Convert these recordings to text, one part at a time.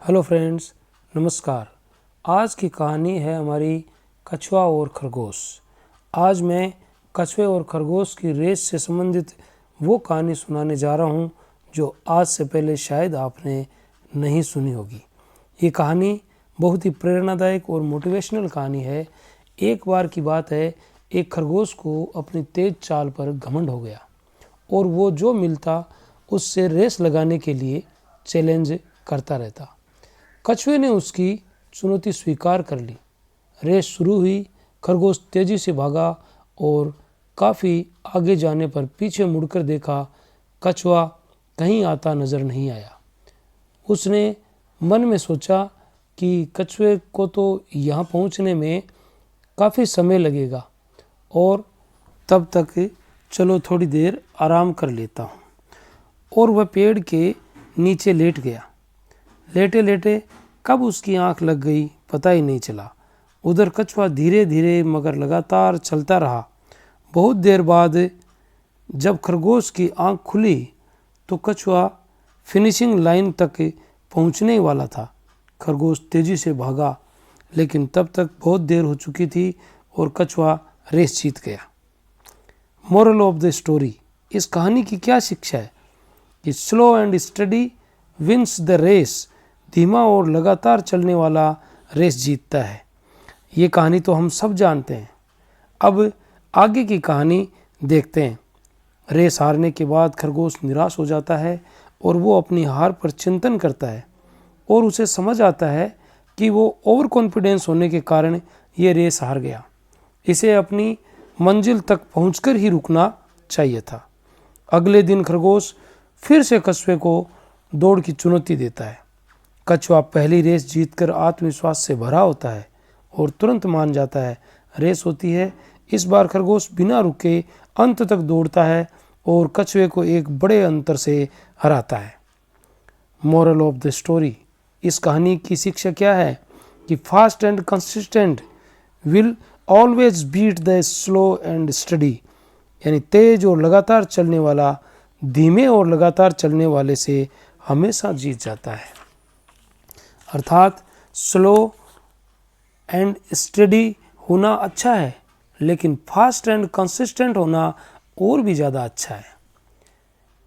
Hello friends, नमस्कार। आज की कहानी है हमारी कछुआ और खरगोश। आज मैं कछुए और खरगोश की रेस से संबंधित वो कहानी सुनाने जा रहा हूँ जो आज से पहले शायद आपने नहीं सुनी होगी। ये कहानी बहुत ही प्रेरणादायक और मोटिवेशनल कहानी है। एक बार की बात है, एक खरगोश को अपनी तेज चाल पर घमंड हो गया और वो जो मिलता उससे रेस लगाने के लिए चैलेंज करता रहता। कछुए ने उसकी चुनौती स्वीकार कर ली। रेस शुरू हुई। खरगोश तेजी से भागा और काफ़ी आगे जाने पर पीछे मुड़कर देखा, कछुआ कहीं आता नजर नहीं आया। उसने मन में सोचा कि कछुए को तो यहाँ पहुँचने में काफ़ी समय लगेगा और तब तक चलो थोड़ी देर आराम कर लेता हूँ। और वह पेड़ के नीचे लेट गया। लेटे लेटे कब उसकी आंख लग गई पता ही नहीं चला। उधर कछुआ धीरे धीरे मगर लगातार चलता रहा। बहुत देर बाद जब खरगोश की आंख खुली तो कछुआ फिनिशिंग लाइन तक पहुंचने वाला था। खरगोश तेजी से भागा, लेकिन तब तक बहुत देर हो चुकी थी और कछुआ रेस जीत गया। मोरल ऑफ द स्टोरी, इस कहानी की क्या शिक्षा है कि slow and steady wins the race. धीमा और लगातार चलने वाला रेस जीतता है। ये कहानी तो हम सब जानते हैं। अब आगे की कहानी देखते हैं। रेस हारने के बाद खरगोश निराश हो जाता है और वो अपनी हार पर चिंतन करता है और उसे समझ आता है कि वो ओवर कॉन्फिडेंस होने के कारण ये रेस हार गया। इसे अपनी मंजिल तक पहुंचकर ही रुकना चाहिए था। अगले दिन खरगोश फिर से कछुए को दौड़ की चुनौती देता है। कछुआ पहली रेस जीतकर आत्मविश्वास से भरा होता है और तुरंत मान जाता है। रेस होती है। इस बार खरगोश बिना रुके अंत तक दौड़ता है और कछुए को एक बड़े अंतर से हराता है। मोरल ऑफ द स्टोरी, इस कहानी की शिक्षा क्या है कि fast and consistent will always beat the slow and steady. यानी तेज और लगातार चलने वाला धीमे और लगातार चलने वाले से हमेशा जीत जाता है। अर्थात स्लो एंड स्टडी होना अच्छा है, लेकिन फास्ट एंड कंसिस्टेंट होना और भी ज़्यादा अच्छा है।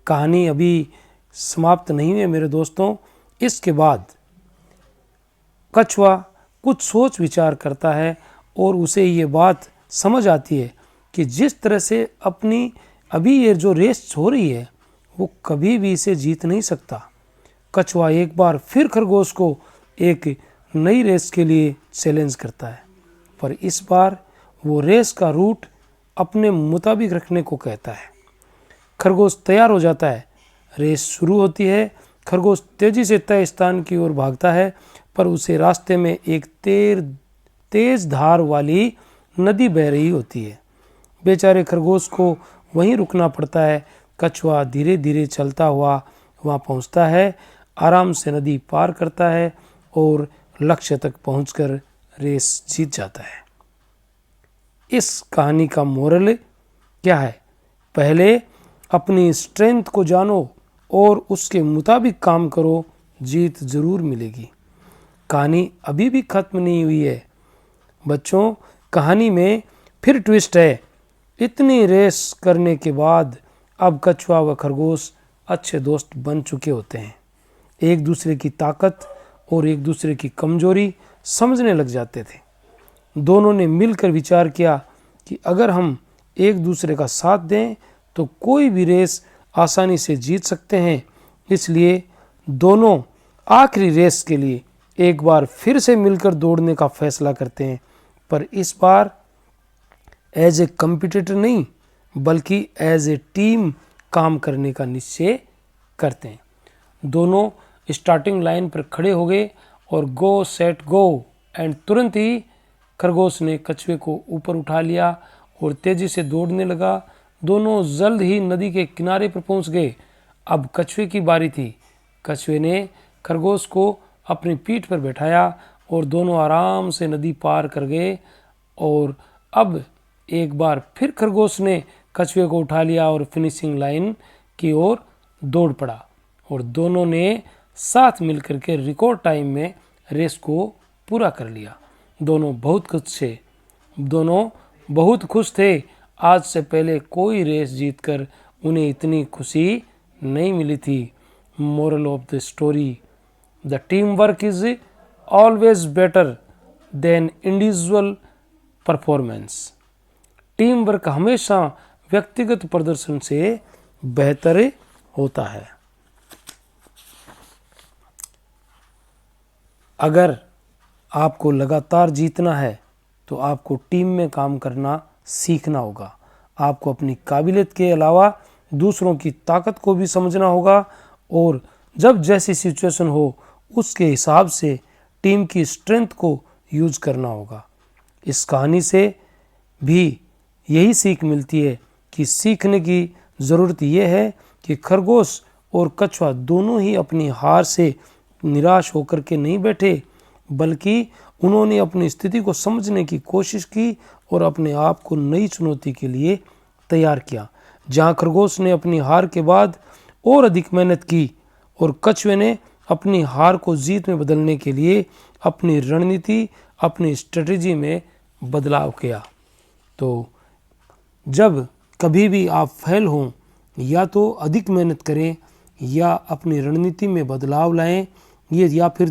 कहानी अभी समाप्त नहीं है मेरे दोस्तों। इसके बाद कछुआ कुछ सोच विचार करता है और उसे ये बात समझ आती है कि जिस तरह से अपनी अभी ये जो रेस हो रही है वो कभी भी इसे जीत नहीं सकता। कछुआ एक बार फिर खरगोश को एक नई रेस के लिए चैलेंज करता है, पर इस बार वो रेस का रूट अपने मुताबिक रखने को कहता है। खरगोश तैयार हो जाता है। रेस शुरू होती है। खरगोश तेजी से तय स्थान की ओर भागता है, पर उसे रास्ते में एक तेज धार वाली नदी बह रही होती है। बेचारे खरगोश को वहीं रुकना पड़ता है। कछुआ धीरे धीरे चलता हुआ वहाँ पहुँचता है, आराम से नदी पार करता है और लक्ष्य तक पहुंचकर रेस जीत जाता है। इस कहानी का मोरल क्या है? पहले अपनी स्ट्रेंथ को जानो और उसके मुताबिक काम करो, जीत जरूर मिलेगी। कहानी अभी भी खत्म नहीं हुई है बच्चों। कहानी में फिर ट्विस्ट है। इतनी रेस करने के बाद अब कछुआ व खरगोश अच्छे दोस्त बन चुके होते हैं। एक दूसरे की ताकत और एक दूसरे की कमजोरी समझने लग जाते थे। दोनों ने मिलकर विचार किया कि अगर हम एक दूसरे का साथ दें तो कोई भी रेस आसानी से जीत सकते हैं। इसलिए दोनों आखिरी रेस के लिए एक बार फिर से मिलकर दौड़ने का फैसला करते हैं, पर इस बार एज ए कॉम्पिटिटर नहीं बल्कि एज ए टीम काम करने का निश्चय करते हैं। दोनों स्टार्टिंग लाइन पर खड़े हो गए और गो सेट गो एंड तुरंत ही खरगोश ने कछुए को ऊपर उठा लिया और तेजी से दौड़ने लगा। दोनों जल्द ही नदी के किनारे पर पहुंच गए। अब कछुए की बारी थी। कछुए ने खरगोश को अपनी पीठ पर बैठाया और दोनों आराम से नदी पार कर गए। और अब एक बार फिर खरगोश ने कछुए को उठा लिया और फिनिशिंग लाइन की ओर दौड़ पड़ा और दोनों ने साथ मिलकर के रिकॉर्ड टाइम में रेस को पूरा कर लिया। दोनों बहुत खुश थे। आज से पहले कोई रेस जीतकर उन्हें इतनी खुशी नहीं मिली थी। Moral of the story, the team work is always better than individual performance. Team work हमेशा व्यक्तिगत प्रदर्शन से बेहतर होता है। अगर आपको लगातार जीतना है तो आपको टीम में काम करना सीखना होगा। आपको अपनी काबिलियत के अलावा दूसरों की ताकत को भी समझना होगा और जब जैसी सिचुएशन हो उसके हिसाब से टीम की स्ट्रेंथ को यूज करना होगा। इस कहानी से भी यही सीख मिलती है कि सीखने की ज़रूरत यह है कि खरगोश और कछुआ दोनों ही अपनी हार से निराश होकर के नहीं बैठे, बल्कि उन्होंने अपनी स्थिति को समझने की कोशिश की और अपने आप को नई चुनौती के लिए तैयार किया। जहां खरगोश ने अपनी हार के बाद और अधिक मेहनत की और कछुए ने अपनी हार को जीत में बदलने के लिए अपनी रणनीति, अपनी स्ट्रेटजी में बदलाव किया। तो जब कभी भी आप फेल हों, या तो अधिक मेहनत करें या अपनी रणनीति में बदलाव लाएं, ये या फिर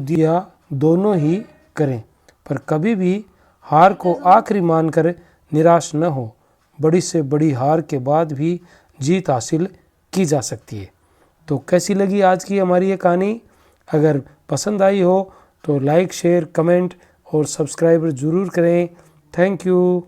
दोनों ही करें, पर कभी भी हार को आखिरी मानकर निराश न हो। बड़ी से बड़ी हार के बाद भी जीत हासिल की जा सकती है। तो कैसी लगी आज की हमारी ये कहानी? अगर पसंद आई हो तो लाइक, शेयर, कमेंट और सब्सक्राइब ज़रूर करें। Thank you.